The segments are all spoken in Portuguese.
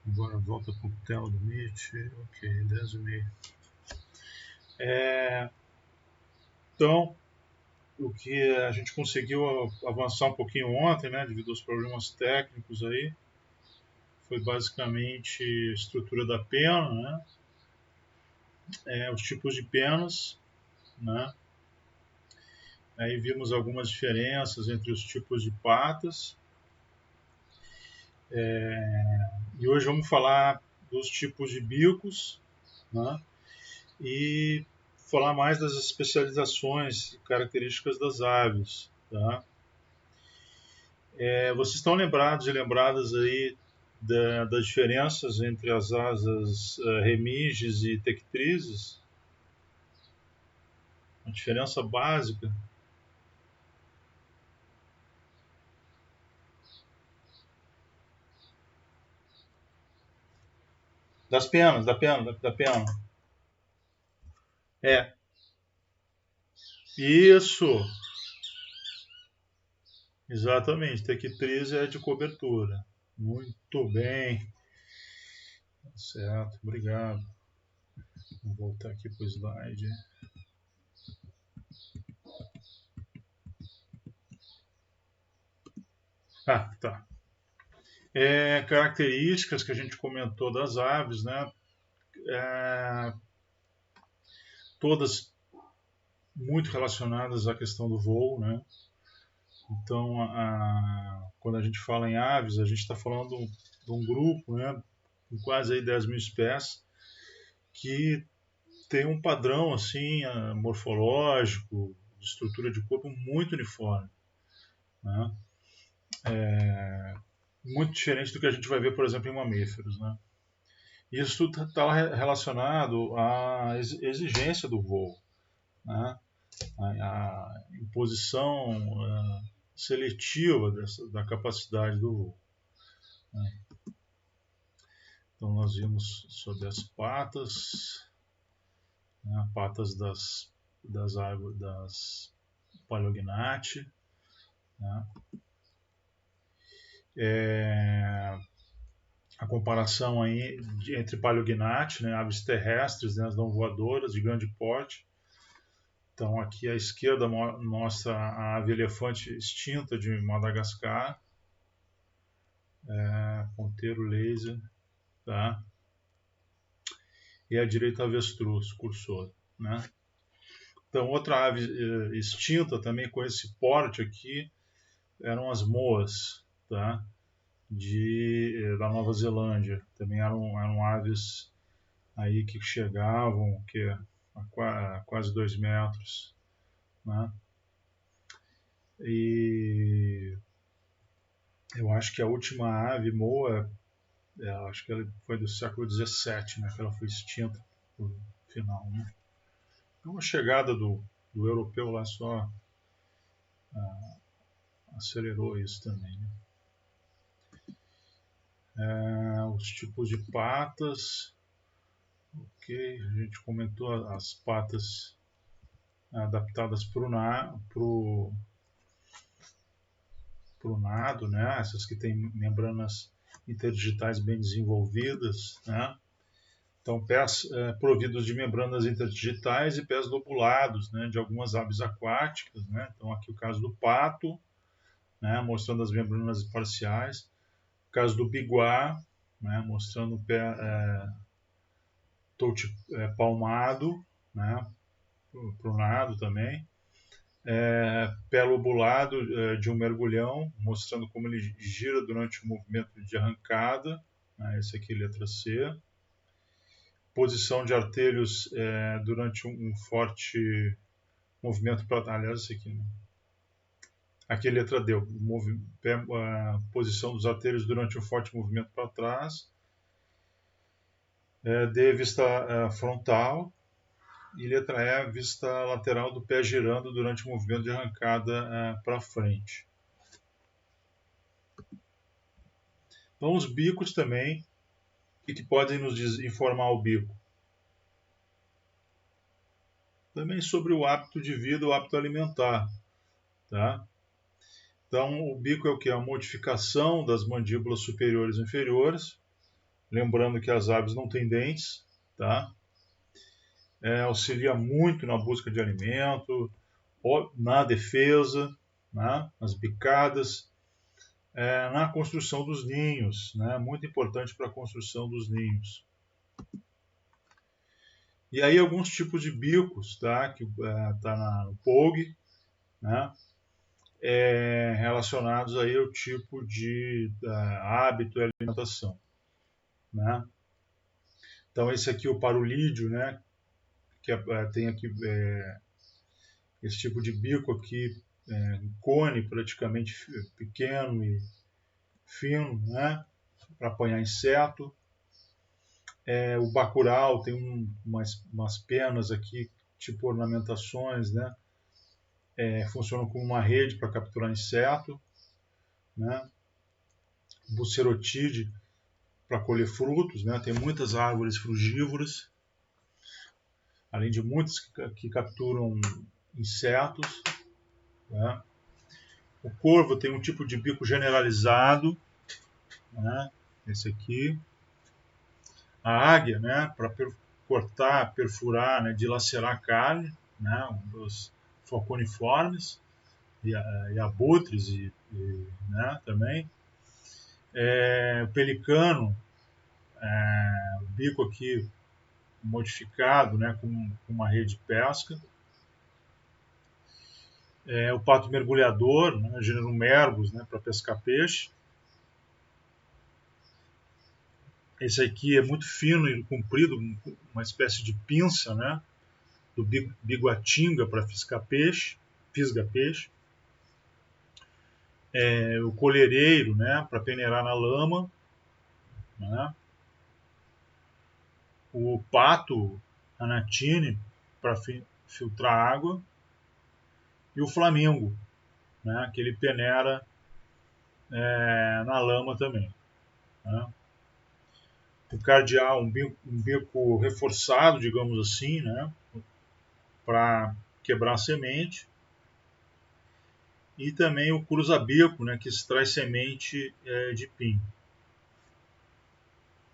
Agora volta para o tela do Meet. Ok, 10h30. Então, o que a gente conseguiu avançar um pouquinho ontem, né, devido aos problemas técnicos aí, foi basicamente a estrutura da pena, né, os tipos de penas, né, aí vimos algumas diferenças entre os tipos de patas, e hoje vamos falar dos tipos de bicos, né, e falar mais das especializações e características das aves, tá? Vocês estão lembrados e lembradas aí das diferenças entre as asas remiges e tectrizes? A diferença básica. Das penas, da pena. É. Isso. Exatamente. Tectriz é de cobertura. Muito bem. Certo, obrigado. Vou voltar aqui para o slide. Ah, tá. Características que a gente comentou das aves, né? Todas muito relacionadas à questão do voo, né? Então, quando a gente fala em aves, a gente está falando de um grupo, né, com quase aí 10 mil espécies, que tem um padrão assim, morfológico, de estrutura de corpo muito uniforme. Né? Muito diferente do que a gente vai ver, por exemplo, em mamíferos. Né? Isso tudo está relacionado à exigência do voo, né? A imposição seletiva da capacidade do voo. Né? Então nós vimos sobre as patas, né, patas das árvores, das Paleognathae, né? A comparação aí entre Paleognathae, né, aves terrestres, né, as não voadoras de grande porte. Então aqui à esquerda mostra a ave elefante extinta de Madagascar, ponteiro laser, tá? E à direita avestruz, cursor, né? Então outra ave extinta também com esse porte aqui eram as moas, tá? Da Nova Zelândia. Também eram aves aí que chegavam a quase 2 metros. Né? E eu acho que a última ave moa, acho que ela foi do século XVII, né, que ela foi extinta no final. Né? Então a chegada do europeu lá só acelerou isso também. Né? Os tipos de patas, ok, a gente comentou as patas adaptadas para o nado, né? Essas que têm membranas interdigitais bem desenvolvidas, né? Então, pés providos de membranas interdigitais e pés lobulados, né? De algumas aves aquáticas, né? Então, aqui o caso do pato, né? Mostrando as membranas parciais. O caso do biguá, né? Mostrando o pé palmado, né? Para o nado também. Pé lobulado de um mergulhão, mostrando como ele gira durante o movimento de arrancada. Né? Esse aqui, letra C. Posição de artelhos durante um forte movimento para... Aliás, esse aqui, né? Aqui, letra D. Posição dos artelhos durante um forte movimento para trás. D, vista frontal. E letra E, vista lateral do pé girando durante o movimento de arrancada para frente. Então, os bicos também, o que podem nos informar o bico? Também sobre o hábito de vida, o hábito alimentar. Tá? Então, o bico é o que? A modificação das mandíbulas superiores e inferiores. Lembrando que as aves não têm dentes, tá? Auxilia muito na busca de alimento, na defesa, né? Nas bicadas, na construção dos ninhos, né? Muito importante para a construção dos ninhos. E aí alguns tipos de bicos, tá? Que tá no POG, né? Relacionados aí ao tipo de hábito e alimentação, né? Então esse aqui é o parulídeo, né? Que tem aqui esse tipo de bico aqui, um cone praticamente pequeno e fino, né? Para apanhar inseto. O bacural tem umas penas aqui, tipo ornamentações, né? Funcionam como uma rede para capturar inseto, né? Bucerotide para colher frutos, né? Tem muitas árvores frugívoras, além de muitas que capturam insetos, né? O corvo tem um tipo de bico generalizado, né? Esse aqui. A águia, né? Para cortar, perfurar, né? Dilacerar a carne, né? Um dos falconiformes e abutres né? Também. O pelicano, o bico aqui modificado, né? Com uma rede de pesca. O pato mergulhador, né? Gênero Mergus, né? Para pescar peixe. Esse aqui é muito fino e comprido, uma espécie de pinça, né? Do biguatinga para fisgar peixe, fisga peixe. O colhereiro, né? Para peneirar na lama, né? O pato anatine para filtrar água e o flamingo, né? Que ele peneira na lama também, né? O cardeal, um bico reforçado, digamos assim, né? Para quebrar a semente. E também o cruzabico, né? Que extrai semente de pinho.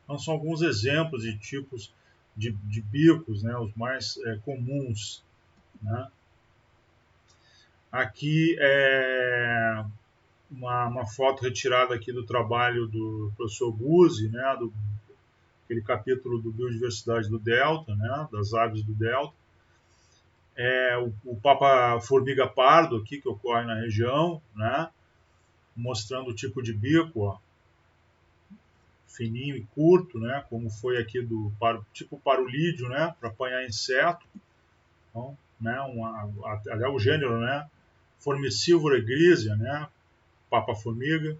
Então são alguns exemplos de tipos de bicos, né? Os mais comuns, né? Aqui é uma foto retirada aqui do trabalho do professor Guzzi, né? Aquele capítulo do Biodiversidade do Delta, né? Das aves do Delta. O Papa Formiga Pardo aqui, que ocorre na região, né? Mostrando o tipo de bico, ó, fininho e curto, né? Como foi aqui do tipo parulídeo, né? Para apanhar inseto. Então, né? Aliás, o gênero, né? Formicivora grisia, né? Papa formiga.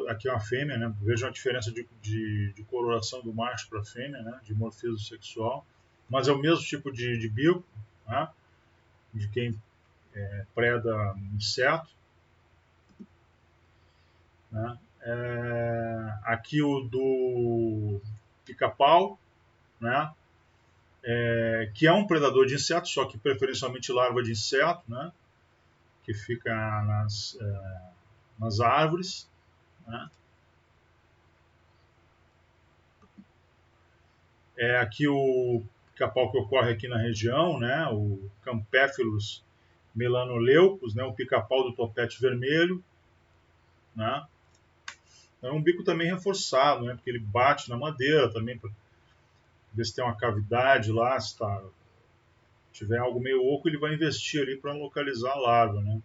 Aqui é uma fêmea, né? Veja a diferença de coloração do macho para a fêmea, né? De morfismo sexual. Mas é o mesmo tipo de bico, né? De quem preda inseto. Né? Aqui o do pica-pau, né? Que é um predador de insetos, só que preferencialmente larva de inseto, né? Que fica nas árvores. Né? Aqui o pica-pau que ocorre aqui na região, né? O Campéphilus melanoleucos, né? O pica-pau do topete vermelho. Né? É um bico também reforçado, né? Porque ele bate na madeira também para ver se tem uma cavidade lá, se tiver algo meio oco, ele vai investir ali para localizar a larva, né?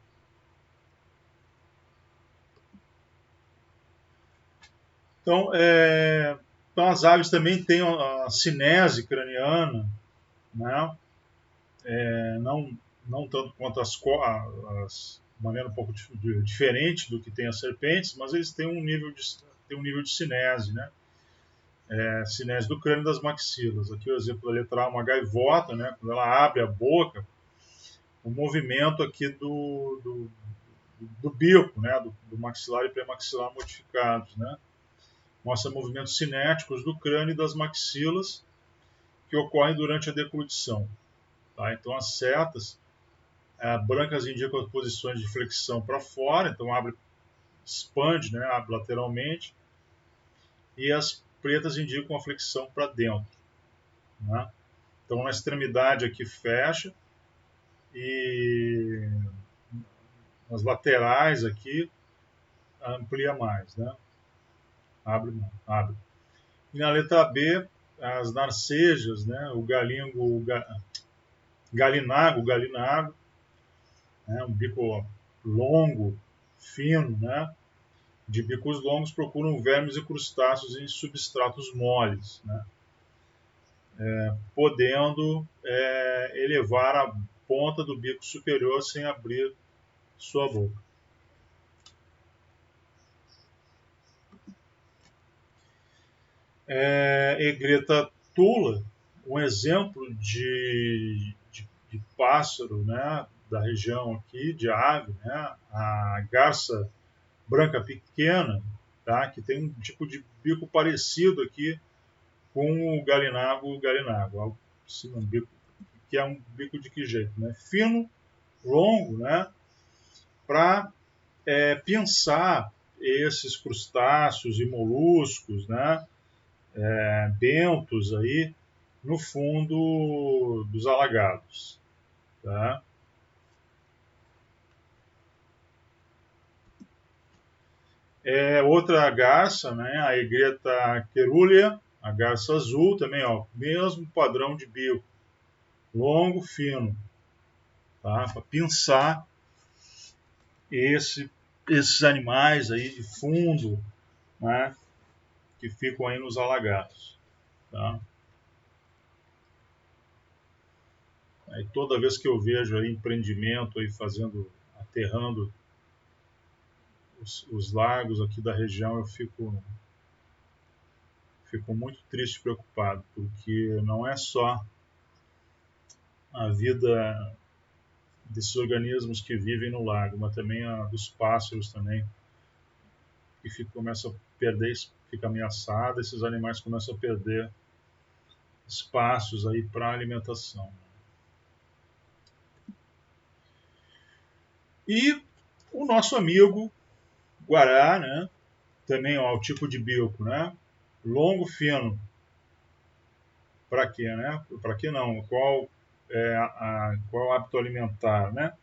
Então, as aves também têm a cinese craniana, né? Não tanto quanto as maneira um pouco diferente do que tem as serpentes, mas eles têm um nível de cinese, né? Cinese do crânio e das maxilas. Aqui o exemplo da letra A, uma gaivota, né? Quando ela abre a boca, o movimento aqui do bico, né? Do maxilar e pré-maxilar modificados, né? Mostra movimentos cinéticos do crânio e das maxilas que ocorrem durante a deglutição. Tá? Então as setas brancas indicam as posições de flexão para fora, então abre expande, né, abre lateralmente, e as pretas indicam a flexão para dentro, né? Então na extremidade aqui fecha e nas laterais aqui amplia mais, né? Abre. E na letra B, as narcejas, né? O galinago, né? Um bico longo, fino, né? De bicos longos procuram vermes e crustáceos em substratos moles, né? Podendo elevar a ponta do bico superior sem abrir sua boca. Egreta tula, um exemplo de pássaro, né, da região aqui, de ave, né, a garça branca pequena, tá, que tem um tipo de bico parecido aqui com o galinago, assim, um bico, que é um bico de que jeito? Né? Fino, longo, né, para pensar esses crustáceos e moluscos, né, bentos aí no fundo dos alagados. Tá? Outra garça, né, a Egreta cerulea, a garça azul também, ó, mesmo padrão de bico, longo, fino, tá? Para pensar esses animais aí de fundo, né, que ficam aí nos alagados. Tá? Aí toda vez que eu vejo aí empreendimento aí aterrando os lagos aqui da região, eu fico muito triste e preocupado, porque não é só a vida desses organismos que vivem no lago, mas também a dos pássaros também, que começam a perder, fica ameaçada, esses animais começam a perder espaços aí para alimentação. E o nosso amigo guará, né? Também, ó, o tipo de bico, né? Longo, fino. Para quê, né? Para que não? Qual qual é o hábito alimentar, né?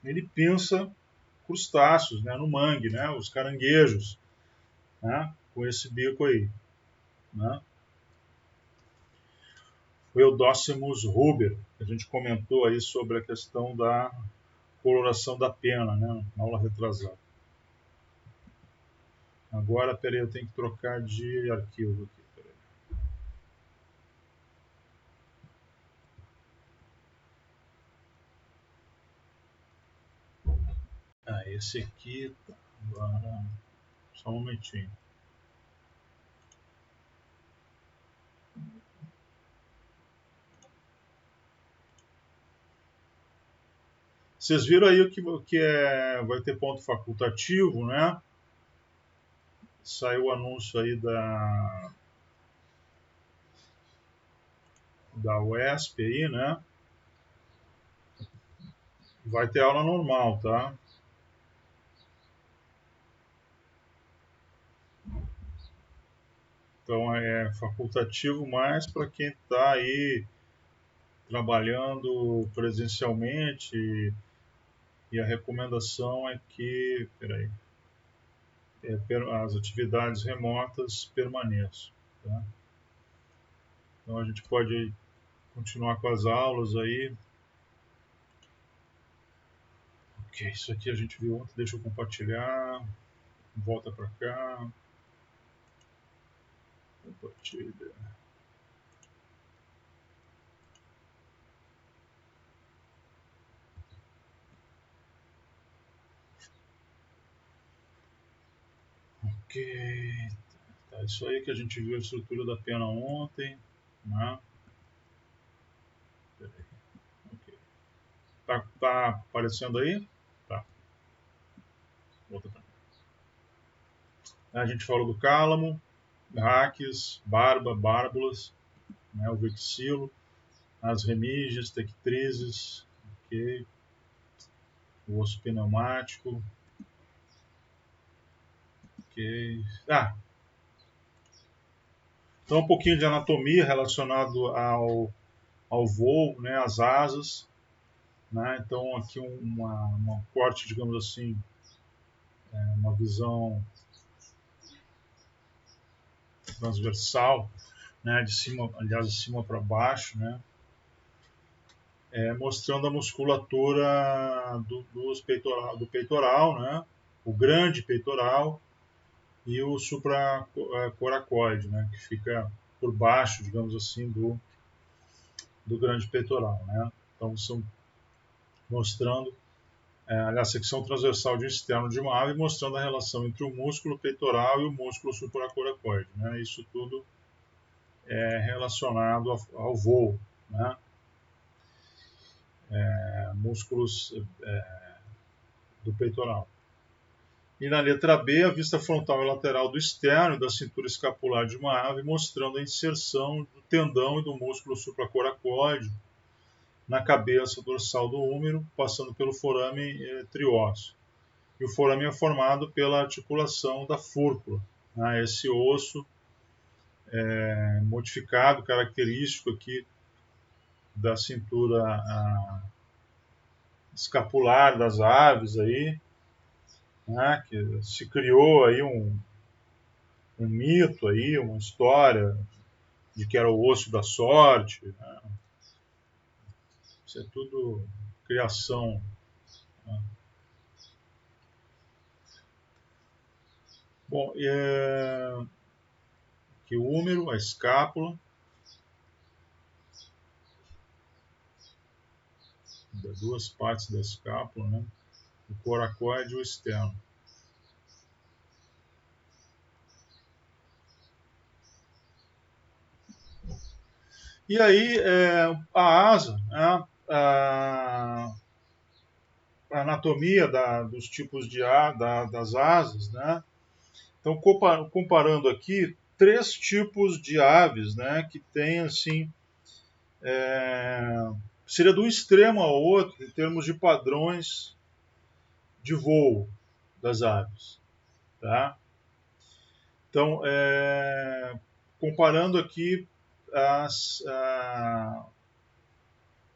Ele pinça crustáceos, né? No mangue, né? Os caranguejos, né? Com esse bico aí, né? O Eudócimus ruber, a gente comentou aí sobre a questão da coloração da pena, né? Na aula retrasada. Agora, peraí, eu tenho que trocar de arquivo aqui. Esse aqui, agora, só um momentinho. Vocês viram aí o que vai ter ponto facultativo, né? Saiu o anúncio aí da UESP aí, né? Vai ter aula normal, tá? Então é facultativo mais para quem está aí trabalhando presencialmente, e a recomendação é que, as atividades remotas permaneçam. Tá? Então a gente pode continuar com as aulas aí. Ok, isso aqui a gente viu ontem, deixa eu compartilhar. Volta para cá. Compartilha. Ok. Tá, isso aí que a gente viu a estrutura da pena ontem. Né? Okay. Tá aparecendo aí? Tá. Volta pra cá. A gente falou do cálamo, raques, barba, bárbulas, né, o vexilo, as remígias, tectrizes, okay, o osso pneumático, Ok. Então um pouquinho de anatomia relacionado ao voo, né, às asas. Né? Então aqui uma corte, digamos assim, uma visão transversal, né, de cima, aliás, de cima para baixo, né, mostrando a musculatura do peitoral, né, o grande peitoral e o supracoracoide, né, que fica por baixo, digamos assim, do grande peitoral. Né. Então, são mostrando a secção transversal de um externo de uma ave, mostrando a relação entre o músculo peitoral e o músculo supracoracoide. Né. Isso tudo é relacionado ao voo, né? Músculos do peitoral. E na letra B, a vista frontal e lateral do externo e da cintura escapular de uma ave, mostrando a inserção do tendão e do músculo supracoracoide na cabeça dorsal do húmero, passando pelo forame triósseo. E o forame é formado pela articulação da fúrcula, né? Esse osso modificado, característico aqui da cintura escapular das aves aí, né, que se criou aí um mito aí, uma história de que era o osso da sorte, né? Isso é tudo criação. Né? Bom, aqui o húmero, a escápula, duas partes da escápula, né? O coracoide e o externo. E aí a asa, né? A anatomia dos tipos das asas, né? Então, comparando aqui, 3 tipos de aves, né, que tem assim, seria de um extremo ao outro em termos de padrões de voo das aves, tá? Então, comparando aqui a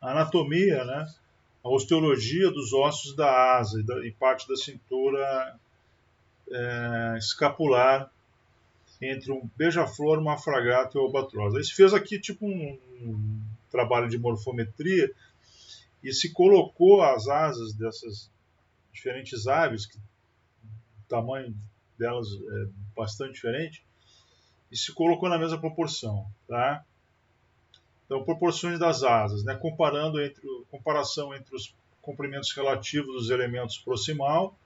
anatomia, né, a osteologia dos ossos da asa e parte da cintura escapular entre um beija-flor, uma fragata e o albatroz. Aí se fez aqui tipo um trabalho de morfometria e se colocou as asas dessas diferentes aves, que o tamanho delas é bastante diferente, e se colocou na mesma proporção, tá? Então, proporções das asas, né? Comparação entre os comprimentos relativos dos elementos proximal,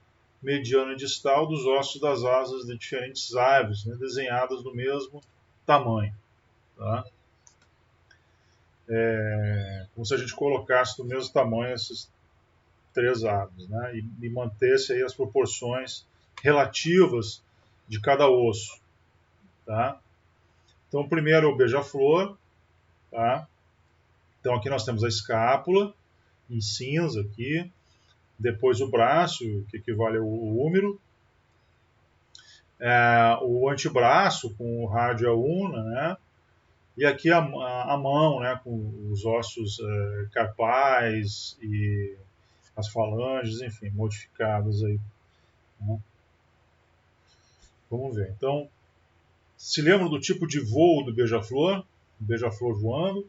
mediano e distal dos ossos das asas de diferentes aves, né? Desenhadas do mesmo tamanho. Tá? Como se a gente colocasse do mesmo tamanho esses 3 aves, né? E mantesse aí as proporções relativas de cada osso. Tá? Então, primeiro o beija-flor. Tá? Então, aqui nós temos a escápula, em cinza aqui. Depois o braço, que equivale ao húmero. O antebraço, com o rádio a una, né? E aqui a mão, né, com os ossos carpais e as falanges, enfim, modificadas aí. Né? Vamos ver. Então, se lembra do tipo de voo do beija-flor? Beija-flor voando.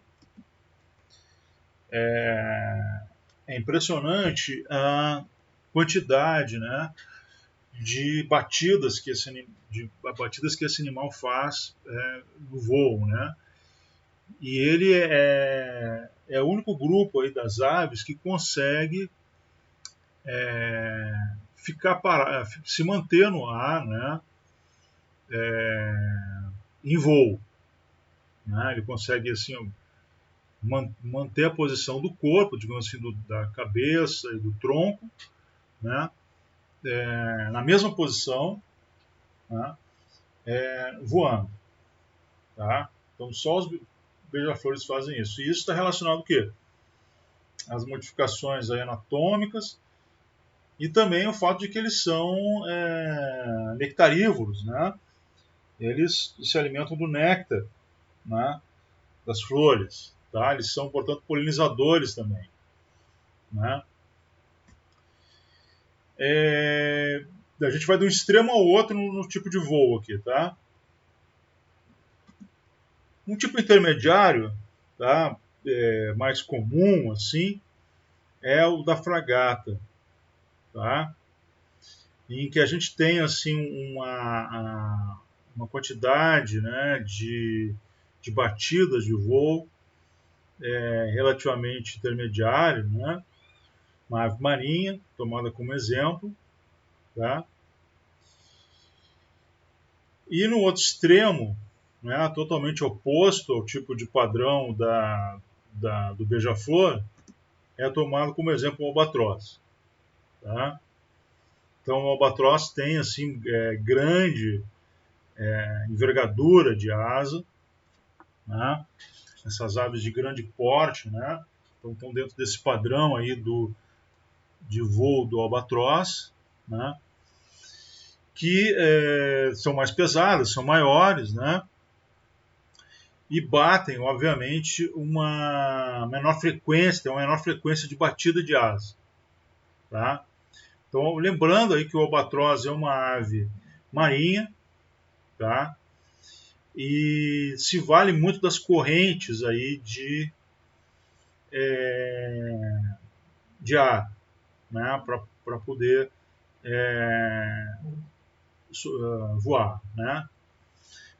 É impressionante a quantidade, né, de batidas que esse animal faz no voo, né? E ele é o único grupo aí das aves que consegue ficar se manter no ar, né? Em voo. Né? Ele consegue assim manter a posição do corpo, digamos assim, da cabeça e do tronco, né? Na mesma posição, né? Voando. Tá? Então só os beija-flores fazem isso. E isso está relacionado ao quê? As modificações aí anatômicas E também o fato de que eles são nectarívoros, né? Eles se alimentam do néctar, né, das flores, tá? Eles são, portanto, polinizadores também, né? A gente vai de um extremo ao outro no tipo de voo aqui, tá? Um tipo intermediário, tá? Mais comum, assim, é o da fragata, tá? Em que a gente tem, assim, uma quantidade, né, de batidas de voo relativamente intermediário, né? Uma ave marinha, tomada como exemplo, tá? E no outro extremo, né, totalmente oposto ao tipo de padrão do beija-flor, é tomado como exemplo o albatroz. Tá? Então o albatroz tem assim grande envergadura de asa, né? Essas aves de grande porte, né? Então estão dentro desse padrão aí de voo do albatroz, né? Que são mais pesadas, são maiores, né? E batem, obviamente, uma menor frequência, tem uma menor frequência de batida de asa. Tá? Então, lembrando aí que o albatroz é uma ave marinha, tá? E se vale muito das correntes aí de ar, né? Para poder voar, né?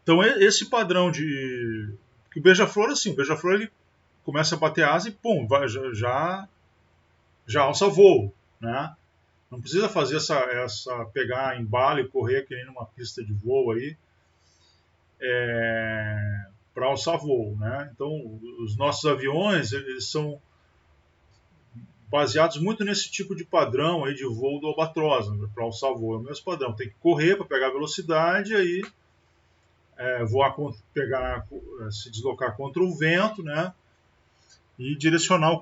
Então, esse padrão de... que o beija-flor, assim, o beija-flor ele começa a bater asa e, pum, já alça voo, né? Não precisa fazer pegar embalo e correr que nem numa pista de voo aí para alçar voo, né? Então, os nossos aviões eles são baseados muito nesse tipo de padrão aí de voo do albatroz, né? Para alçar voo é o mesmo padrão. Tem que correr para pegar velocidade, aí voar, se deslocar contra o vento, né? E direcionar o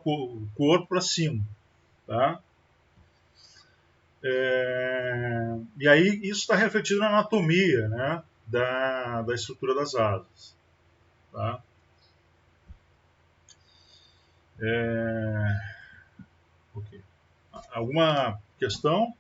corpo para cima, tá? E aí isso está refletido na anatomia, né, da estrutura das asas. Tá? Okay. Alguma questão?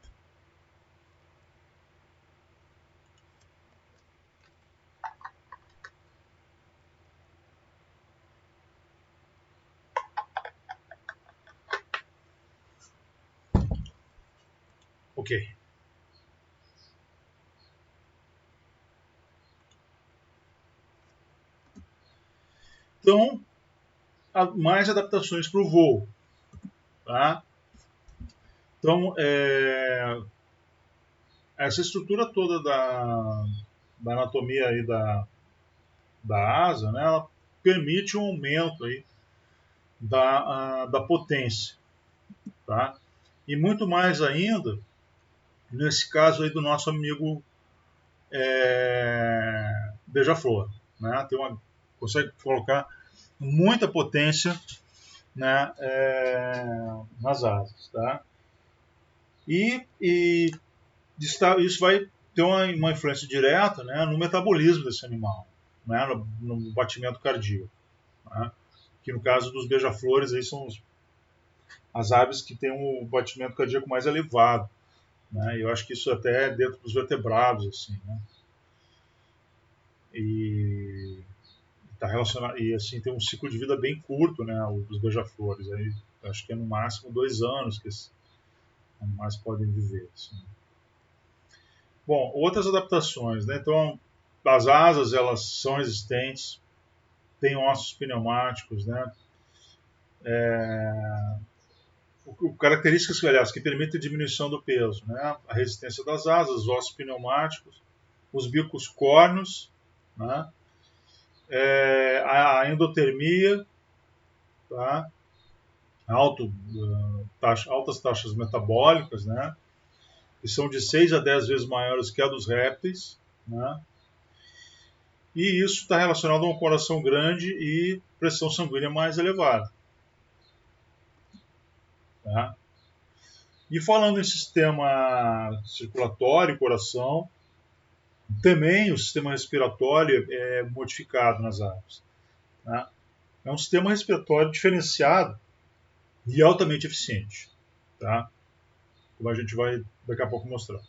Ok. Então, mais adaptações para o voo. Tá? Então, essa estrutura toda da anatomia aí da asa, né, ela permite um aumento aí da potência. Tá? E muito mais ainda, nesse caso aí do nosso amigo beija-flor. Né? Consegue colocar muita potência, né, nas asas. Tá? E isso vai ter uma influência direta, né, no metabolismo desse animal, né, no batimento cardíaco. Né, que no caso dos beija-flores aí são as aves que têm um batimento cardíaco mais elevado. Né, eu acho que isso até é dentro dos vertebrados. Assim, né, e está relacionado, e assim tem um ciclo de vida bem curto, né, os beija-flores. Aí acho que é no máximo 2 anos que esses animais podem viver. Assim. Bom, outras adaptações, né? Então, as asas elas são resistentes, têm ossos pneumáticos, né? Características, aliás, que permitem a diminuição do peso, né? A resistência das asas, os ossos pneumáticos, os bicos córneos, né? A endotermia, tá? Altas taxas metabólicas, né? Que são de 6 a 10 vezes maiores que a dos répteis, né? E isso está relacionado a um coração grande e pressão sanguínea mais elevada. Tá? E falando em sistema circulatório, coração, também o sistema respiratório é modificado nas aves. Né? É um sistema respiratório diferenciado e altamente eficiente, tá? Como a gente vai daqui a pouco mostrar.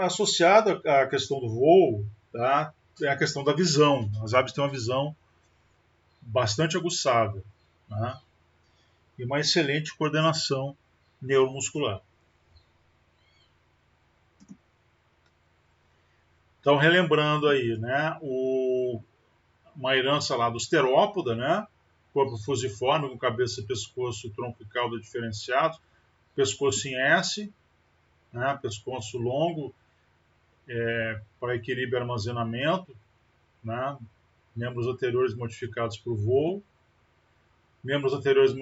Associado à questão do voo, tá? É a questão da visão. As aves têm uma visão bastante aguçada, né? E uma excelente coordenação neuromuscular. Então, relembrando aí, né, uma herança lá dos terópoda, né, corpo fusiforme, com cabeça, pescoço, tronco e cauda diferenciados, pescoço em S, né, pescoço longo, para equilíbrio e armazenamento, né, membros anteriores modificados para o voo, membros anteriores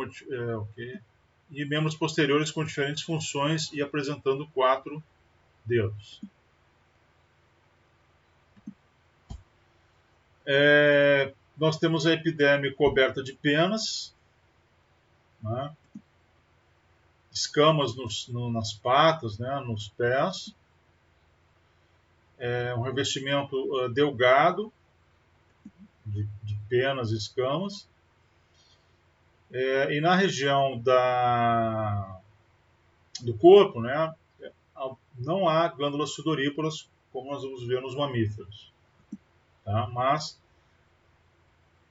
e membros posteriores com diferentes funções e apresentando 4 dedos. Nós temos a epiderme coberta de penas, né? Escamas nas patas, né? Nos pés, um revestimento delgado de penas e escamas, e na região do corpo, né? Não há glândulas sudoríparas como nós vamos ver nos mamíferos, tá? Mas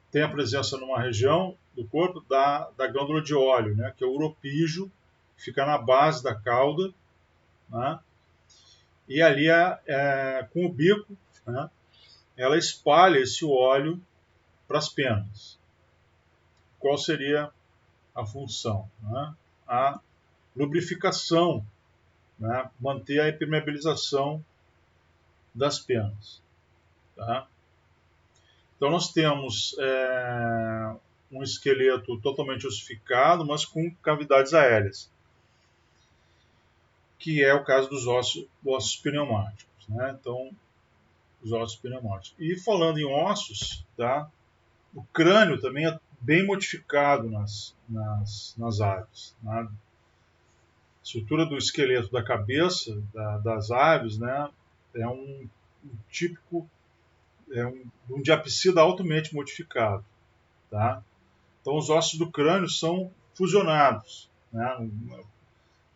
tem a presença numa região do corpo da glândula de óleo, né, que é o uropígio, que fica na base da cauda, né, e ali, com o bico, né, ela espalha esse óleo para as penas. Qual seria a função? Né? A lubrificação, né, manter a impermeabilização das penas. Tá? Então nós temos um esqueleto totalmente ossificado, mas com cavidades aéreas, que é o caso dos ossos pneumáticos, né? Então, os ossos pneumáticos. E falando em ossos, tá? O crânio também é bem modificado nas aves. Né? A estrutura do esqueleto da cabeça das aves, né, é um típico um diapsida altamente modificado. Tá? Então, os ossos do crânio são fusionados. Né?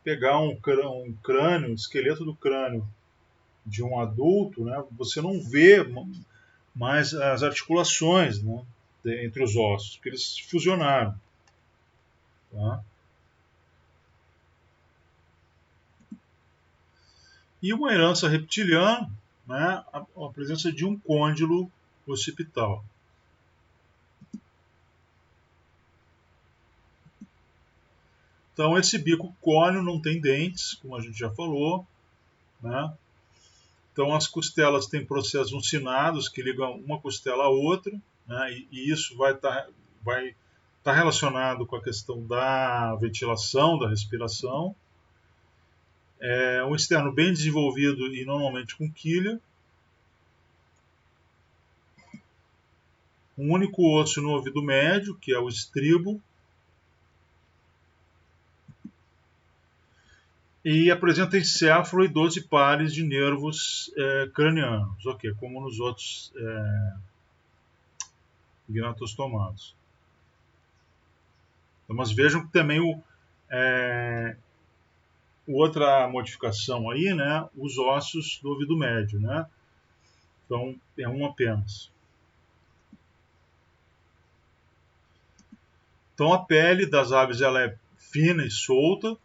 Pegar um crânio, um esqueleto do crânio de um adulto, né, você não vê mais as articulações, né, entre os ossos, porque eles se fusionaram. Tá? E uma herança reptiliana, né, a presença de um côndilo occipital. Então, esse bico cônio não tem dentes, como a gente já falou. Né? Então, as costelas têm processos uncinados que ligam uma costela à outra, né? E isso vai estar relacionado com a questão da ventilação, da respiração. Um externo bem desenvolvido e normalmente com quilha. Um único osso no ouvido médio, que é o estribo. E apresenta encéfalo e 12 pares de nervos cranianos, como nos outros gnatostomados. Então, mas vejam que também outra modificação aí, né, os ossos do ouvido médio, né? Então, é um apenas. Então, a pele das aves ela é fina e solta,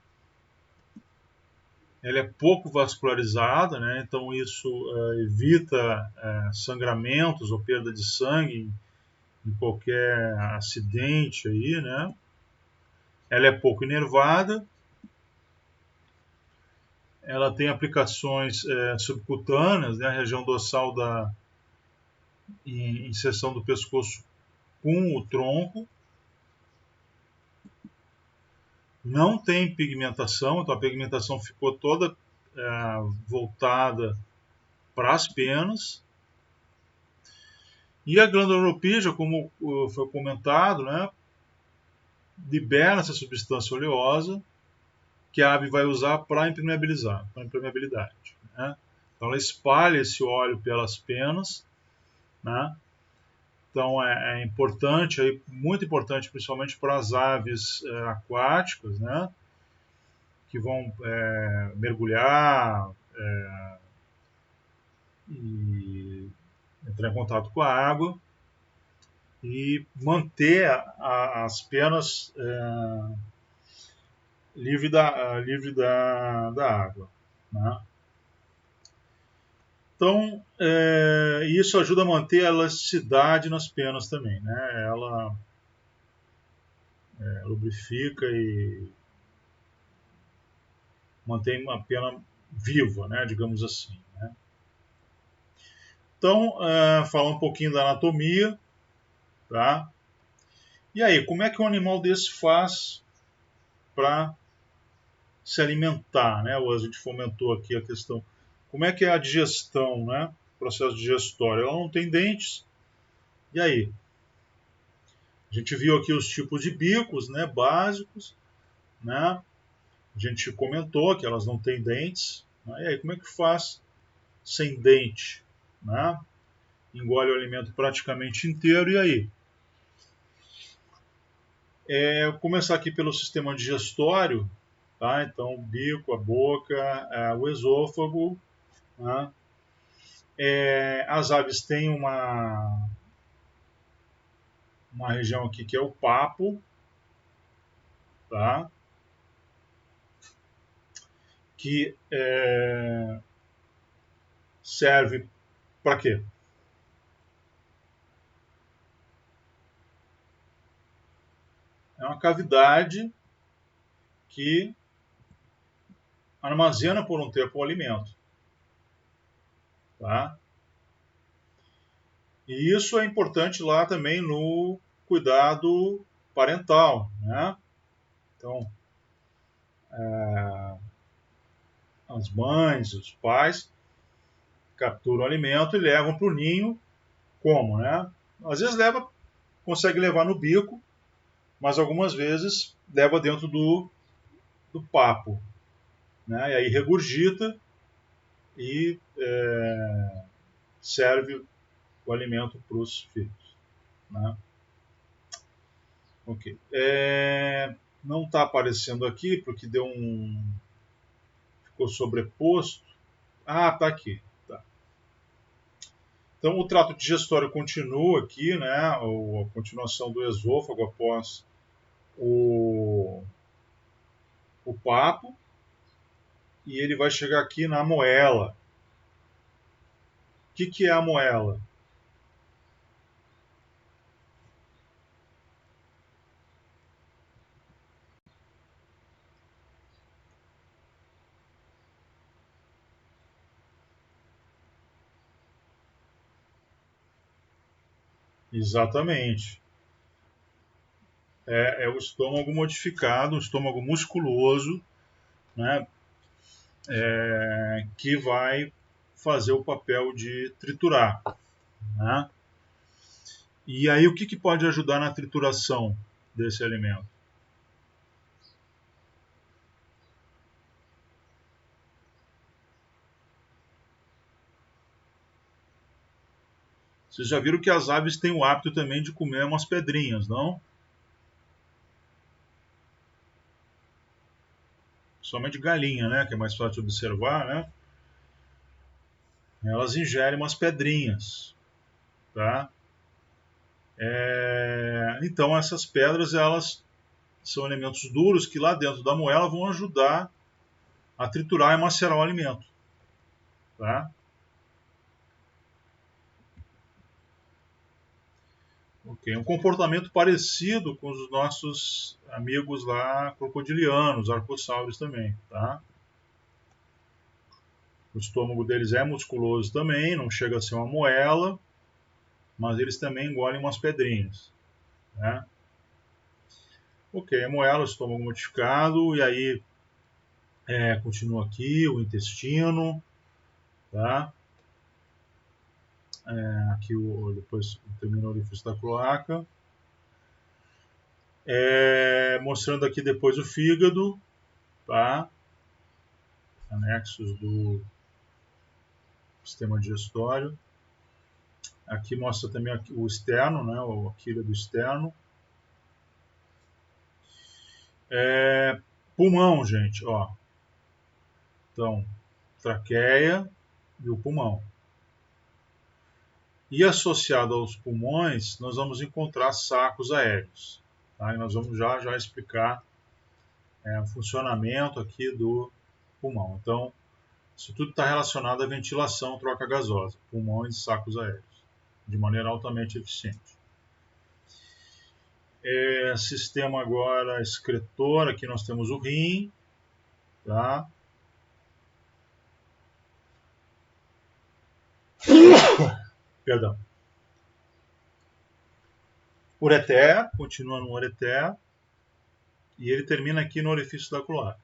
ela é pouco vascularizada, né? Então isso evita sangramentos ou perda de sangue em qualquer acidente aí, né? Ela é pouco inervada, ela tem aplicações subcutâneas, né? A região dorsal em seção do pescoço com o tronco. Não tem pigmentação, então a pigmentação ficou toda voltada para as penas. E a glândula uropígea, como foi comentado, né, libera essa substância oleosa que a ave vai usar para impermeabilizar, para impermeabilidade. Né? Então ela espalha esse óleo pelas penas, né? Então é importante, muito importante, principalmente para as aves aquáticas, né? Que vão mergulhar e entrar em contato com a água e manter as penas livre da água. Né? Então, isso ajuda a manter a elasticidade nas penas também. Né? Ela lubrifica e mantém a pena viva, né? Digamos assim. Né? Então, falar um pouquinho da anatomia. Tá? E aí, como é que um animal desse faz para se alimentar? Né? Ou a gente fomentou aqui a questão. Como é que é a digestão, né? O processo digestório? Ela não tem dentes. E aí? A gente viu aqui os tipos de bicos, né? Básicos. Né? A gente comentou que elas não têm dentes. Né? E aí, como é que faz sem dente? Né? Engole o alimento praticamente inteiro. E aí? Vou começar aqui pelo sistema digestório. Tá? Então, o bico, a boca, o esôfago. Né? As aves têm uma região aqui que é o papo, tá? Que serve para quê? É uma cavidade que armazena por um tempo o alimento. Tá? E isso é importante lá também no cuidado parental. Né? Então, as mães, os pais capturam o alimento e levam para o ninho como? Né? Às vezes consegue levar no bico, mas algumas vezes leva dentro do papo. Né? E aí regurgita e serve o alimento para os filhos. Né? Ok. Não está aparecendo aqui porque ficou sobreposto. Ah, está aqui. Tá. Então o trato digestório continua aqui, né? A continuação do esôfago após o papo. E ele vai chegar aqui na moela. O que é a moela? Exatamente. É o estômago modificado, o estômago musculoso, né, que vai fazer o papel de triturar. Né? E aí o que pode ajudar na trituração desse alimento? Vocês já viram que as aves têm o hábito também de comer umas pedrinhas, não? Somente galinha, né, que é mais fácil de observar, né? Elas ingerem umas pedrinhas, tá? Então essas pedras elas são elementos duros que lá dentro da moela vão ajudar a triturar e macerar o alimento, tá? Ok, um comportamento parecido com os nossos amigos lá crocodilianos, arcossauros também, tá? O estômago deles é musculoso também, não chega a ser uma moela, mas eles também engolem umas pedrinhas, né? Ok, a moela, o estômago modificado, e aí continua aqui o intestino, tá? Aqui depois termina o orifício da cloaca. Mostrando aqui depois o fígado, tá? Anexos do sistema digestório. Aqui mostra também o externo, né? O aquilha do externo. Pulmão, gente, ó. Então, traqueia e o pulmão. E associado aos pulmões, nós vamos encontrar sacos aéreos. Tá? E nós vamos já explicar o funcionamento aqui do pulmão. Então, isso tudo está relacionado à ventilação, troca gasosa, pulmões e sacos aéreos, de maneira altamente eficiente. Sistema agora excretor, aqui nós temos o rim, tá? Perdão. Ureter, continua no ureter, e ele termina aqui no orifício da cloaca.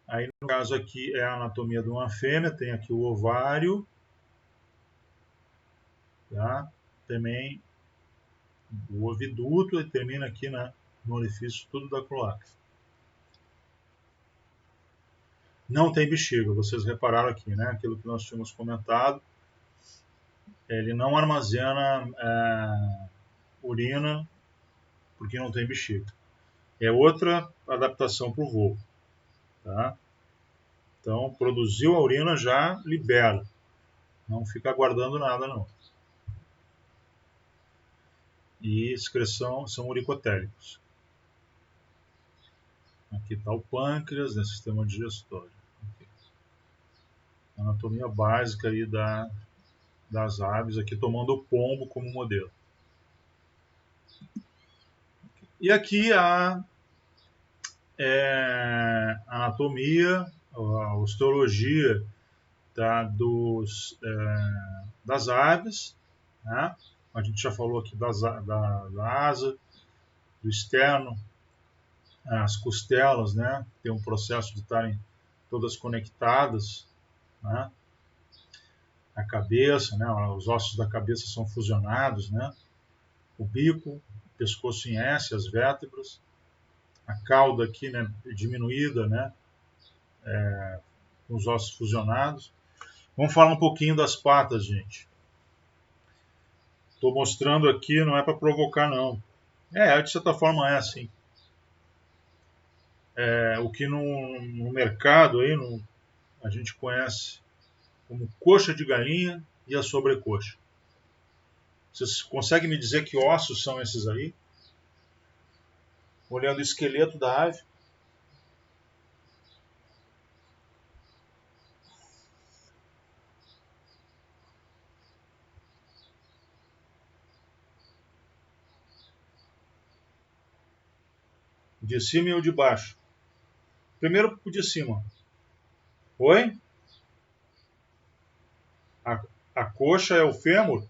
Aí, no caso aqui, é a anatomia de uma fêmea, tem aqui o ovário, tá? Também o oviduto, e termina aqui no orifício tudo da cloaca. Não tem bexiga, vocês repararam aqui, né? Aquilo que nós tínhamos comentado, ele não armazena urina porque não tem bexiga. É outra adaptação para o voo, tá? Então, produziu a urina, já libera. Não fica aguardando nada, não. E excreção são uricotélicos. Aqui está o pâncreas, né, sistema digestório. Aqui. Anatomia básica aí das aves, aqui tomando o pombo como modelo. E aqui a anatomia, a osteologia das aves, né? A gente já falou aqui da asa, do externo, as costelas, né? Tem um processo de estarem todas conectadas, né? A cabeça, né? Os ossos da cabeça são fusionados, né? O bico, o pescoço em S, as vértebras, a cauda aqui, né? Diminuída, né? Com os ossos fusionados. Vamos falar um pouquinho das patas, gente. Estou mostrando aqui, não é para provocar, não. De certa forma é assim. O que no mercado aí, a gente conhece como coxa de galinha e a sobrecoxa. Vocês conseguem me dizer que ossos são esses aí? Olhando o esqueleto da ave. De cima e o de baixo. Primeiro o de cima. Oi? A coxa é o fêmur?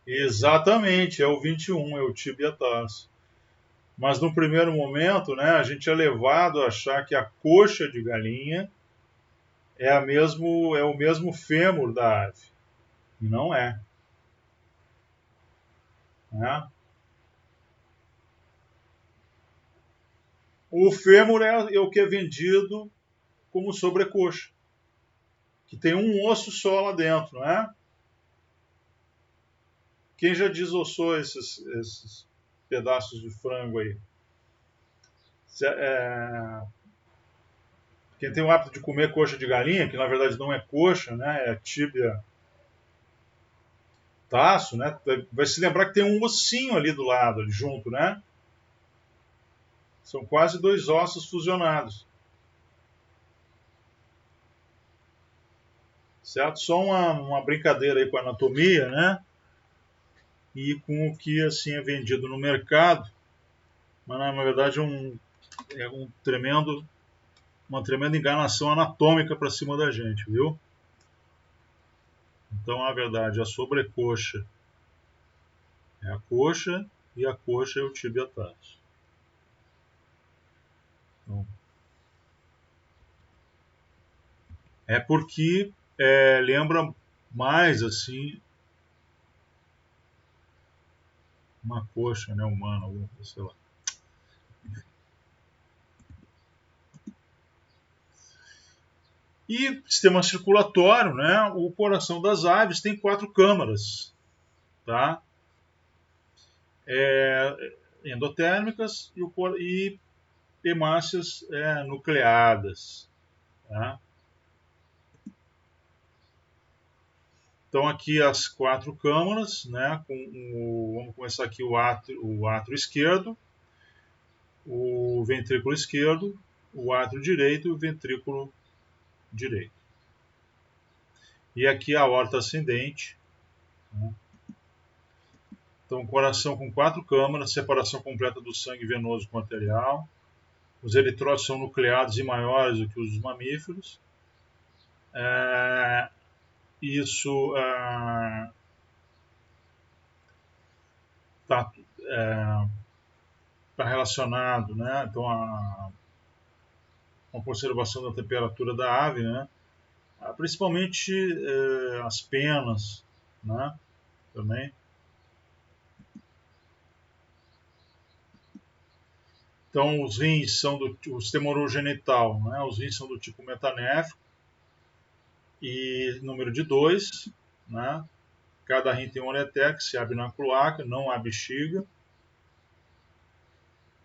Exatamente, é o 21, é o tibia tarso. Mas no primeiro momento, né, a gente é levado a achar que a coxa de galinha é o mesmo fêmur da ave. E não é. Né? O fêmur é o que é vendido como sobrecoxa, que tem um osso só lá dentro, né? Quem já desossou esses pedaços de frango aí? Quem tem o hábito de comer coxa de galinha, que na verdade não é coxa, né? É tíbia tarso, né? Vai se lembrar que tem um ossinho ali do lado, ali junto, né? São quase dois ossos fusionados. Certo? Só uma brincadeira aí com a anatomia, né? E com o que assim é vendido no mercado, mas na verdade é uma tremenda enganação anatômica para cima da gente, viu? Então, na verdade, a sobrecoxa é a coxa e a coxa é o tibia tarso. Então, É porque lembra mais assim uma coxa, né, humana, sei lá. E sistema circulatório, né? O coração das aves tem 4 câmaras, tá? Endotérmicas e hemácias nucleadas, tá? Então aqui as 4 câmaras, né? Vamos começar aqui o átrio esquerdo, o ventrículo esquerdo, o átrio direito e o ventrículo direito. E aqui a aorta ascendente, né? Então, coração com 4 câmaras, separação completa do sangue venoso com arterial. Os eritrócitos são nucleados e maiores do que os dos mamíferos. Isso está relacionado, né? Então, a conservação da temperatura da ave, né? Principalmente as penas, né? Também. Então, os rins são o sistema urogenital, né? Os rins são do tipo metanéfico e número de 2, né? Cada rim tem um ureter que se abre na cloaca, não há bexiga.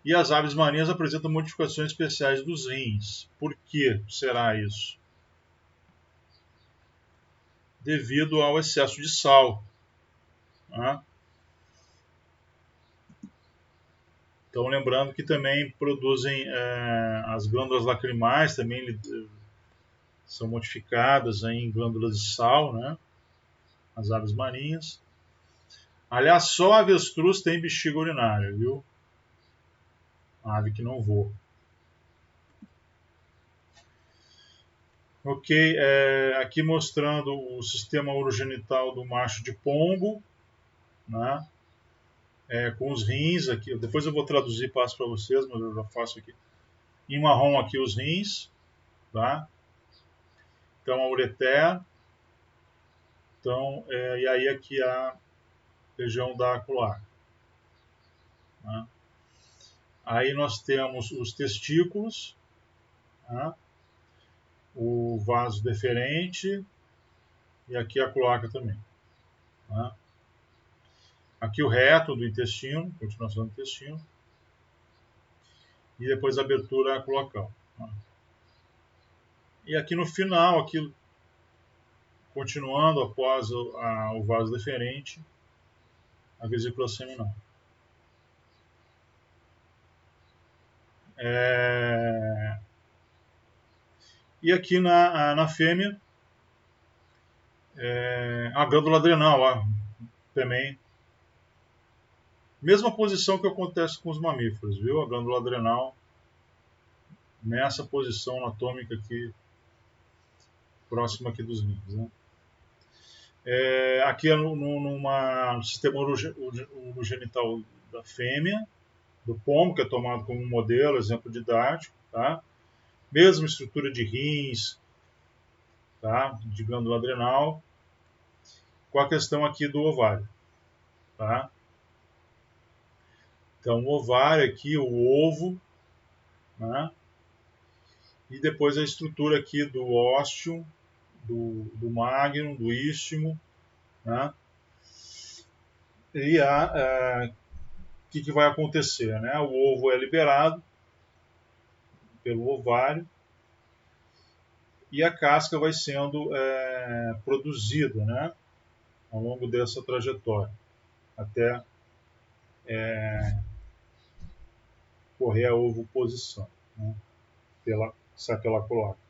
E as aves marinhas apresentam modificações especiais dos rins. Por que será isso? Devido ao excesso de sal, né? Então, lembrando que também produzem as glândulas lacrimais, também são modificadas em glândulas de sal, né? As aves marinhas. Aliás, só a avestruz tem bexiga urinária, viu? A ave que não voa. Ok, aqui mostrando o sistema urogenital do macho de pombo, né? Com os rins aqui. Depois eu vou traduzir e passo para vocês, mas eu já faço aqui. Em marrom aqui os rins, tá? Então a ureter. Então, e aí aqui a região da cloaca. Né? Aí nós temos os testículos, né? O vaso deferente e aqui a cloaca também. Né? Aqui o reto do intestino, continuação do intestino. E depois a abertura cloacal. Né? E aqui no final, aqui, continuando após o vaso deferente, a vesícula seminal. E aqui na fêmea, a glândula adrenal, ó, também. Mesma posição que acontece com os mamíferos, viu? A glândula adrenal nessa posição anatômica aqui, próxima aqui dos rins, né? Aqui é no sistema urogenital da fêmea, do pombo, que é tomado como modelo, exemplo didático, tá? Mesma estrutura de rins, tá? De glândula adrenal, com a questão aqui do ovário, tá? Então, o ovário aqui, o ovo, né? E depois a estrutura aqui do ósteo, do magnum, do istmo, né? E o que vai acontecer, né? O ovo é liberado pelo ovário e a casca vai sendo produzida, né? Ao longo dessa trajetória, até correr a ovoposição, né? Sai pela cloaca.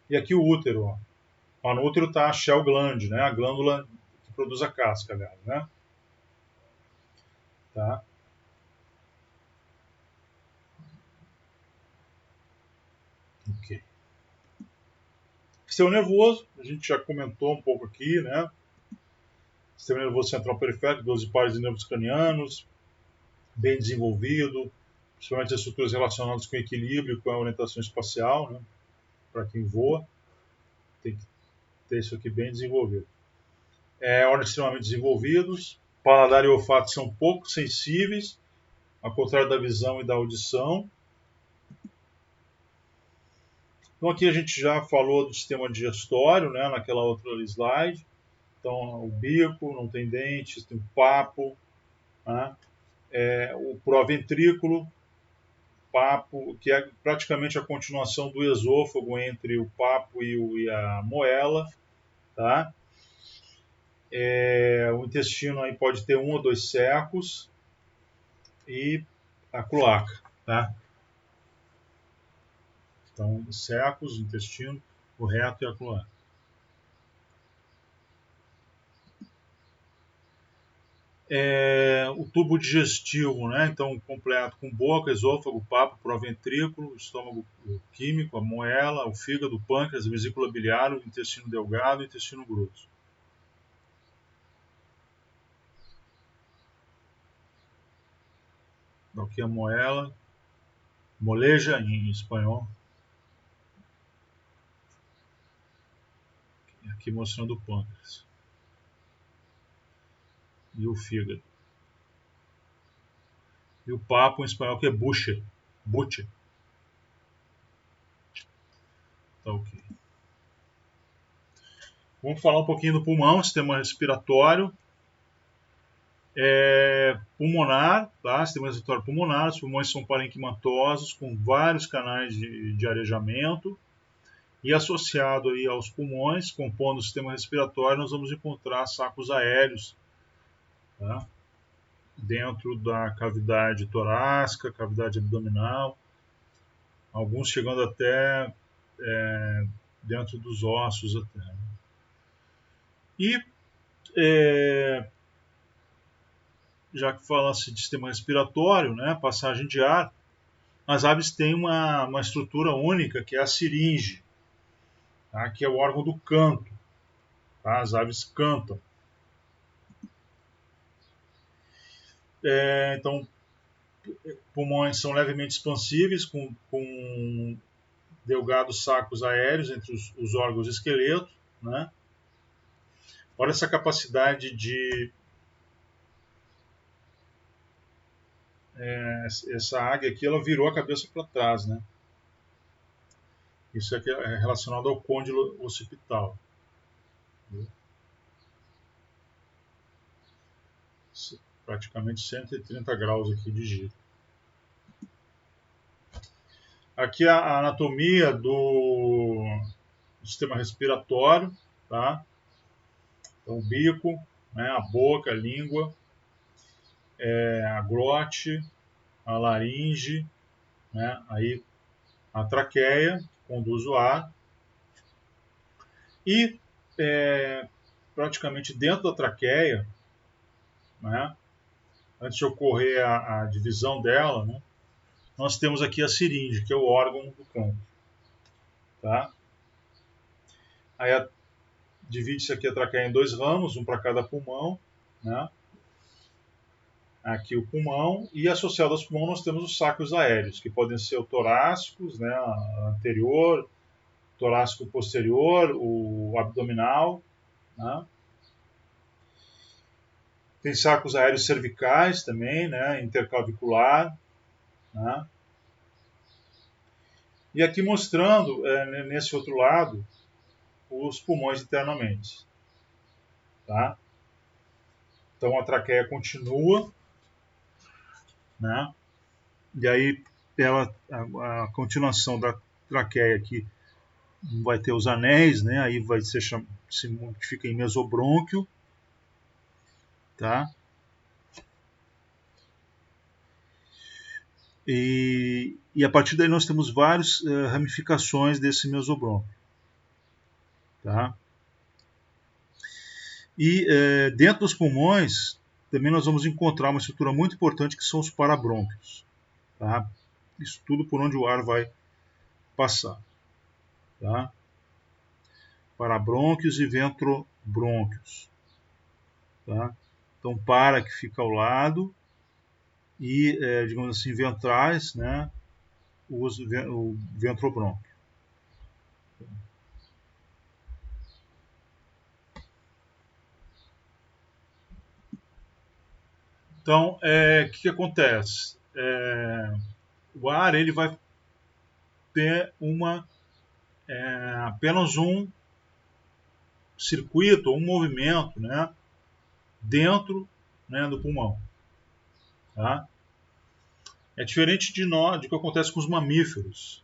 E aqui o útero, ó. Ó, no útero está a shell gland, né? A glândula que produz a casca, aliás, né? Tá? Ok. Sistema nervoso, a gente já comentou um pouco aqui, né? Sistema nervoso central periférico, 12 pares de nervos cranianos, bem desenvolvido, principalmente as estruturas relacionadas com equilíbrio e com a orientação espacial, né? Para quem voa, tem que ter isso aqui bem desenvolvido. Órgãos extremamente desenvolvidos, paladar e olfato são pouco sensíveis, ao contrário da visão e da audição. Então aqui a gente já falou do sistema digestório, né, naquela outra slide. Então o bico, não tem dentes, tem o papo, né? O proventrículo, papo, que é praticamente a continuação do esôfago entre o papo e a moela, tá? O intestino aí pode ter 1 ou 2 secos e a cloaca, tá? Então, secos, intestino, o reto e a cloaca. O tubo digestivo, né? Então, completo com boca, esôfago, papo, proventrículo, estômago químico, a moela, o fígado, o pâncreas, a vesícula biliar, o intestino delgado e o intestino grosso. Aqui a moela, moleja em espanhol. Aqui mostrando o pâncreas. E o fígado. E o papo em espanhol que é buche. Buche. Tá ok. Vamos falar um pouquinho do pulmão, sistema respiratório. Pulmonar, tá? Sistema respiratório pulmonar. Os pulmões são parenquimatosos, com vários canais de arejamento. E associado aí aos pulmões, compondo o sistema respiratório, nós vamos encontrar sacos aéreos, tá? Dentro da cavidade torácica, cavidade abdominal, alguns chegando até dentro dos ossos até. E já que fala-se de sistema respiratório, né, passagem de ar, as aves têm uma estrutura única, que é a siringe, tá, que é o órgão do canto. Tá, as aves cantam. Então, pulmões são levemente expansíveis, com delgados sacos aéreos entre os órgãos e esqueleto, né? Olha essa capacidade de... essa águia aqui, ela virou a cabeça para trás, né? Isso aqui é relacionado ao côndilo occipital. Praticamente 130 graus aqui de giro. Aqui a anatomia do sistema respiratório, tá? Então, o bico, né, a boca, a língua, a glote, a laringe, né, aí a traqueia, que conduz o ar, e praticamente dentro da traqueia, né, antes de ocorrer a divisão dela, né, nós temos aqui a siringe, que é o órgão do canto. Tá? Aí divide-se aqui a traqueia em 2 ramos, um para cada pulmão, né? Aqui o pulmão, e associado aos pulmões nós temos os sacos aéreos, que podem ser o torácicos, né, anterior, torácico posterior, o abdominal, né? Tem sacos aéreos cervicais também, né, interclavicular, né? E aqui mostrando, nesse outro lado, os pulmões internamente. Tá? Então a traqueia continua, né? E aí a continuação da traqueia aqui vai ter os anéis, né? Aí vai se multiplica em mesobrônquio, tá? E a partir daí nós temos várias ramificações desse mesobrônquio, tá? E dentro dos pulmões também nós vamos encontrar uma estrutura muito importante que são os parabrônquios, tá? Isso tudo por onde o ar vai passar, tá? Parabrônquios e ventrobrônquios, tá? Então para que fica ao lado, e, digamos assim, ventrais, né, o ventrobrônquio. Então, o que acontece? O ar ele vai ter apenas um circuito, um movimento, né, dentro, né, do pulmão. Tá? É diferente de que acontece com os mamíferos,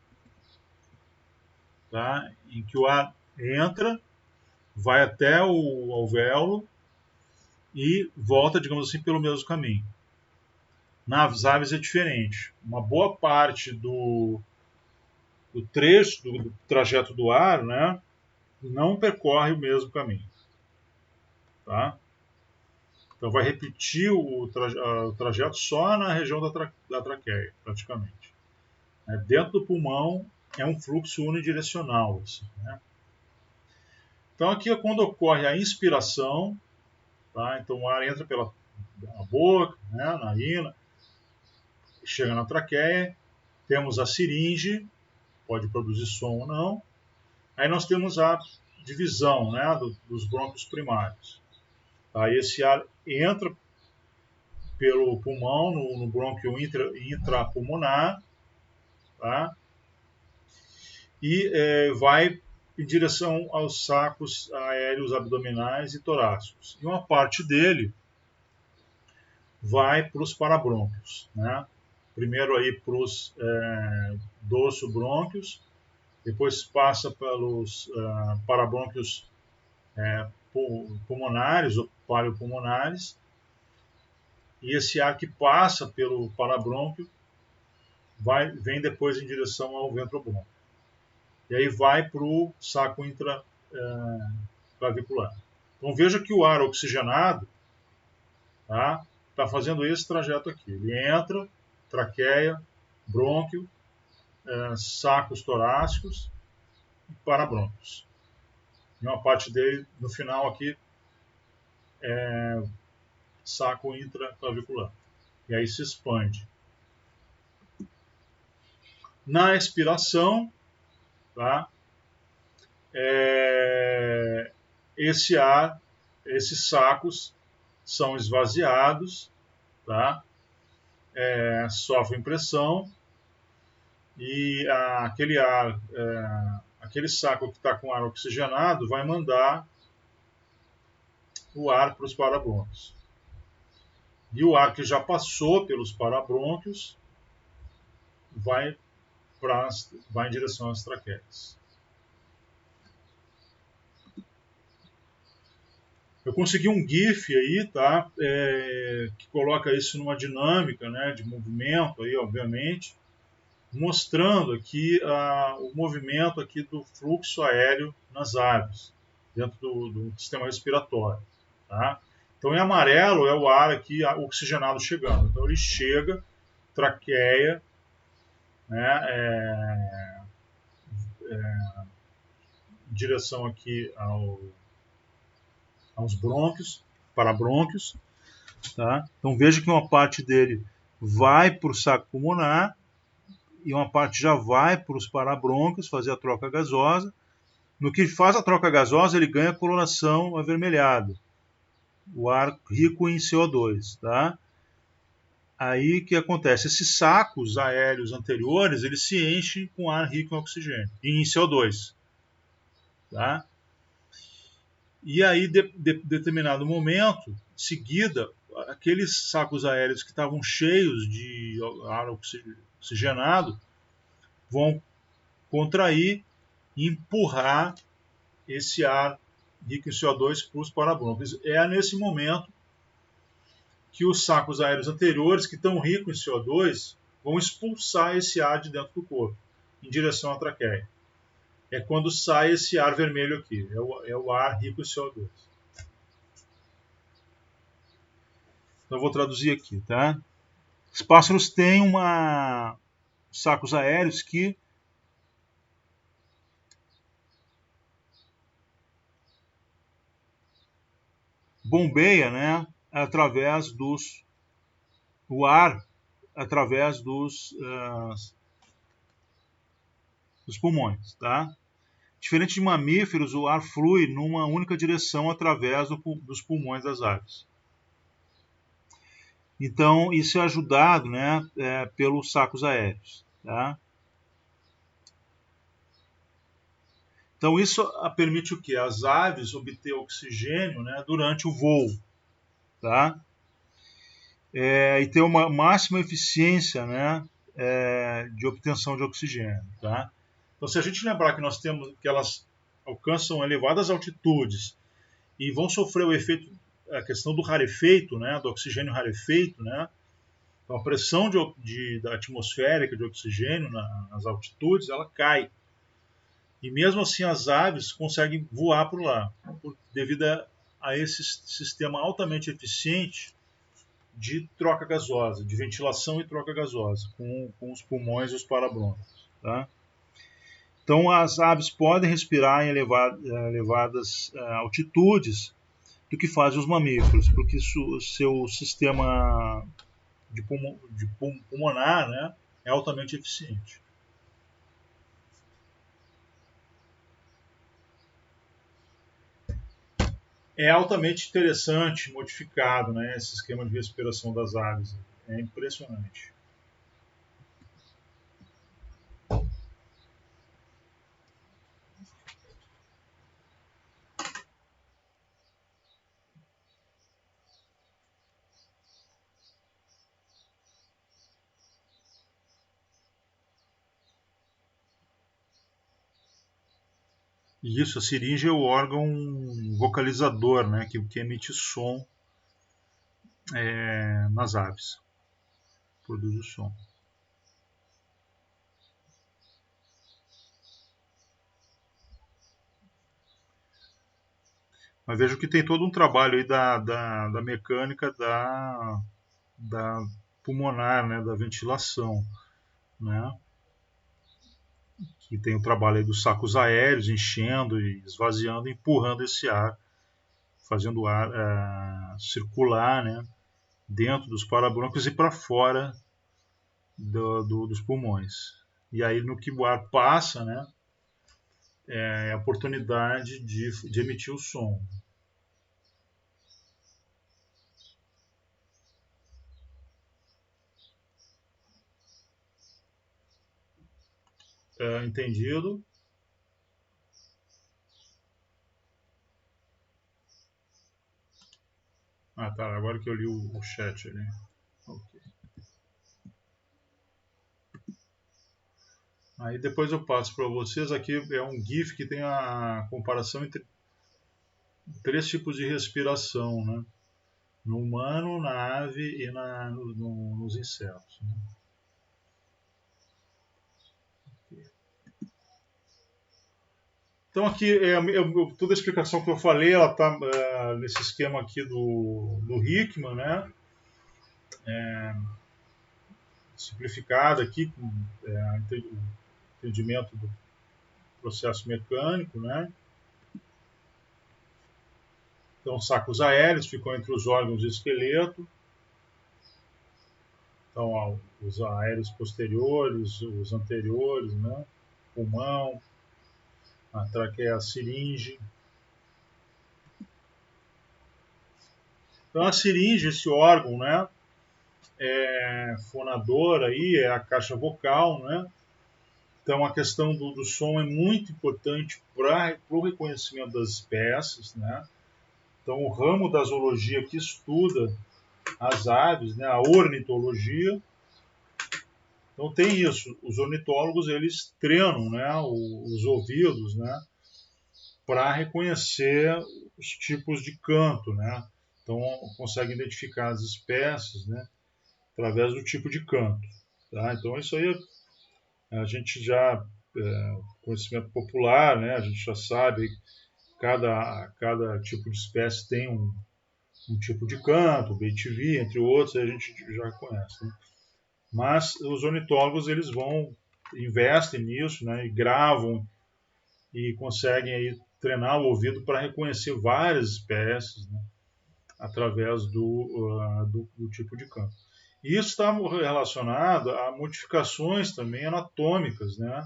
tá? Em que o ar entra, vai até o alvéolo e volta, digamos assim, pelo mesmo caminho. Nas aves é diferente. Uma boa parte do trecho, do trajeto do ar, né, não percorre o mesmo caminho. Tá? Então vai repetir o trajeto só na região da traqueia, praticamente. Dentro do pulmão é um fluxo unidirecional. Assim, né? Então aqui é quando ocorre a inspiração, tá? Então o ar entra pela boca, né, narina, chega na traqueia, temos a siringe, pode produzir som ou não. Aí nós temos a divisão, né, dos brônquios primários. Aí esse ar entra pelo pulmão, no brônquio intrapulmonar, tá? E vai em direção aos sacos aéreos abdominais e torácicos. E uma parte dele vai para os parabrônquios, né? Primeiro aí para os dorsobrônquios, depois passa pelos parabrônquios pulmonares ou paleopulmonares, e esse ar que passa pelo parabrônquio vem depois em direção ao ventrobrônquio. E aí vai para o saco intraclavicular. Então veja que o ar oxigenado tá fazendo esse trajeto aqui. Ele entra, traqueia, brônquio, sacos torácicos e parabrônquios. E uma parte dele, no final aqui, saco intraclavicular. E aí se expande. Na expiração, tá, esses sacos são esvaziados, tá, sofrem pressão e aquele saco que está com ar oxigenado vai mandar o ar para os parabrônquios. E o ar que já passou pelos parabrônquios vai em direção às traqueias. Eu consegui um GIF aí, tá? Que coloca isso numa dinâmica, né, de movimento aí, obviamente, mostrando aqui o movimento aqui do fluxo aéreo nas aves, dentro do sistema respiratório. Tá? Então, em amarelo é o ar aqui oxigenado chegando. Então, ele chega, traqueia, né, em direção aqui aos brônquios, parabrônquios. Tá? Então, veja que uma parte dele vai para o saco pulmonar, e uma parte já vai para os parabrônquios fazer a troca gasosa. No que faz a troca gasosa, ele ganha coloração avermelhada, o ar rico em CO2. Tá? Aí o que acontece? Esses sacos aéreos anteriores, eles se enchem com ar rico em oxigênio e em CO2. Tá? E aí, determinado momento, em seguida, aqueles sacos aéreos que estavam cheios de ar oxigenado vão contrair e empurrar esse ar rico em CO2 para os parabrônquios. É nesse momento que os sacos aéreos anteriores, que estão ricos em CO2, vão expulsar esse ar de dentro do corpo, em direção à traqueia. É quando sai esse ar vermelho aqui, é o ar rico em CO2. Então eu vou traduzir aqui, tá? Os pássaros têm sacos aéreos que bombeia, né, através o ar através dos pulmões, tá? Diferente de mamíferos, o ar flui numa única direção através dos pulmões das aves. Então, isso é ajudado, né, pelos sacos aéreos, tá? Então, isso permite o quê? As aves obter oxigênio, né, durante o voo, tá? E ter uma máxima eficiência, né, de obtenção de oxigênio, tá? Então, se a gente lembrar que nós temos que elas alcançam elevadas altitudes e vão sofrer o efeito, a questão do rarefeito, né, do oxigênio rarefeito, né? Então, a pressão da atmosférica de oxigênio nas altitudes, ela cai. E mesmo assim as aves conseguem voar por lá, devido a esse sistema altamente eficiente de troca gasosa, de ventilação e troca gasosa, com os pulmões e os parabrôncos. Tá? Então as aves podem respirar em elevadas altitudes do que fazem os mamíferos, porque seu sistema de pulmonar, né, é altamente eficiente. É altamente interessante, modificado, né, esse esquema de respiração das aves. É impressionante. E isso, a seringe é o órgão vocalizador, né, que emite som nas aves. Produz o som. Mas vejo que tem todo um trabalho aí da mecânica da pulmonar, né, da ventilação, né? Que tem o trabalho aí dos sacos aéreos, enchendo e esvaziando, empurrando esse ar, fazendo o ar circular, né, dentro dos parabrônquios e para fora dos pulmões. E aí no que o ar passa, né, é a oportunidade de emitir o som. Entendido? Ah, tá. Agora que eu li o chat ali. Okay. Aí depois eu passo para vocês. Aqui é um GIF que tem a comparação entre 3 tipos de respiração, né? No humano, na ave e nos insetos. Né? Então aqui, toda a explicação que eu falei, ela está nesse esquema aqui do Hickman, né? Simplificado aqui, com entendimento do processo mecânico, né? Então, sacos aéreos ficam entre os órgãos e esqueleto. Então, os aéreos posteriores, os anteriores, né? Pulmão, a traqueia, a seringe. Então, a seringe, esse órgão, né? Fonador aí, é a caixa vocal, né? Então, a questão do som é muito importante para o reconhecimento das espécies, né? Então, o ramo da zoologia que estuda as aves, né, a ornitologia. Então tem isso, os ornitólogos eles treinam, né, os ouvidos, né, para reconhecer os tipos de canto, né. Então conseguem identificar as espécies, né, através do tipo de canto. Tá? Então isso aí a gente já conhecimento popular, né, a gente já sabe cada tipo de espécie tem um tipo de canto, o BTV, entre outros, a gente já conhece. Né? Mas os ornitólogos eles investem nisso, né, e gravam e conseguem aí treinar o ouvido para reconhecer várias espécies, né, através do tipo de canto. E isso está relacionado a modificações também anatômicas, né,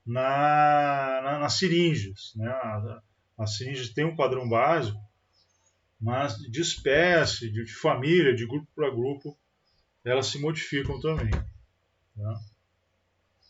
nas seringas. Né? As seringas têm um padrão básico, mas de espécie, de família, de grupo para grupo, elas se modificam também. Tá?